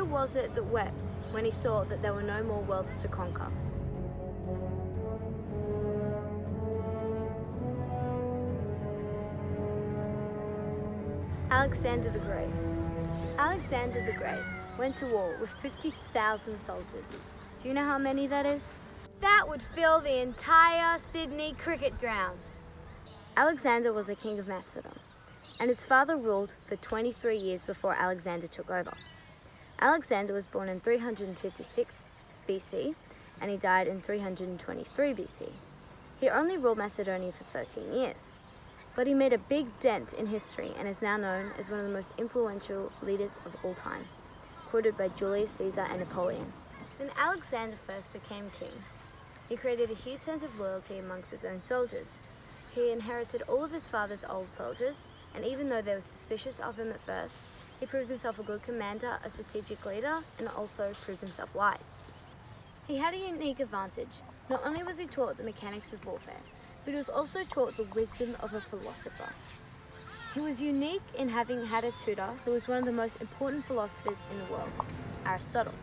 who was it that wept when he saw that there were no more worlds to conquer? Alexander the Great. Alexander the Great went to war with 50,000 soldiers. Do you know how many that is? That would fill the entire Sydney cricket ground. Alexander was a king of Macedon, and his father ruled for 23 years before Alexander took over. Alexander was born in 356 BC, and he died in 323 BC. He only ruled Macedonia for 13 years, but he made a big dent in history and is now known as one of the most influential leaders of all time, quoted by Julius Caesar and Napoleon. When Alexander first became king, he created a huge sense of loyalty amongst his own soldiers. He inherited all of his father's old soldiers, and even though they were suspicious of him at first, he proved himself a good commander, a strategic leader, and also proved himself wise. He had a unique advantage. Not only was he taught the mechanics of warfare, but he was also taught the wisdom of a philosopher. He was unique in having had a tutor who was one of the most important philosophers in the world, Aristotle.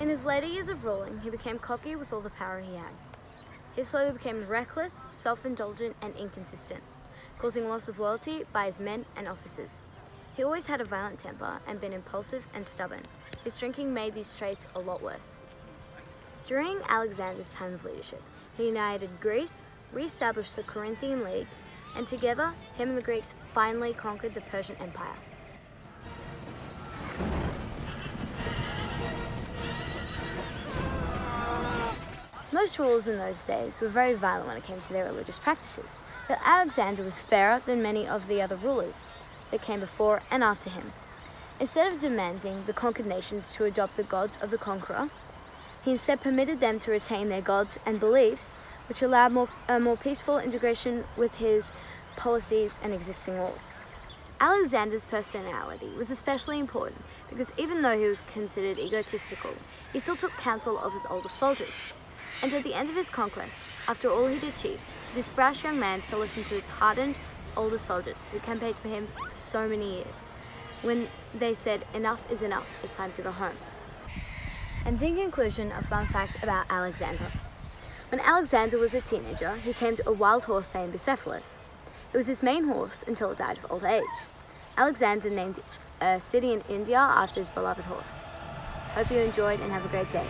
In his later years of ruling, he became cocky with all the power he had. He slowly became reckless, self-indulgent, and inconsistent, causing loss of loyalty by his men and officers. He always had a violent temper and been impulsive and stubborn. His drinking made these traits a lot worse. During Alexander's time of leadership, he united Greece, re-established the Corinthian League, and together, him and the Greeks finally conquered the Persian Empire. Most rulers in those days were very violent when it came to their religious practices, but Alexander was fairer than many of the other rulers that came before and after him. Instead of demanding the conquered nations to adopt the gods of the conqueror, he instead permitted them to retain their gods and beliefs, which allowed a more peaceful integration with his policies and existing laws. Alexander's personality was especially important because even though he was considered egotistical, he still took counsel of his older soldiers. And at the end of his conquest, after all he'd achieved, this brash young man still listened to his hardened older soldiers who campaigned for him for so many years. When they said, "Enough is enough, it's time to go home." And in conclusion, a fun fact about Alexander. When Alexander was a teenager, he tamed a wild horse named Bucephalus. It was his main horse until it died of old age. Alexander named a city in India after his beloved horse. Hope you enjoyed and have a great day.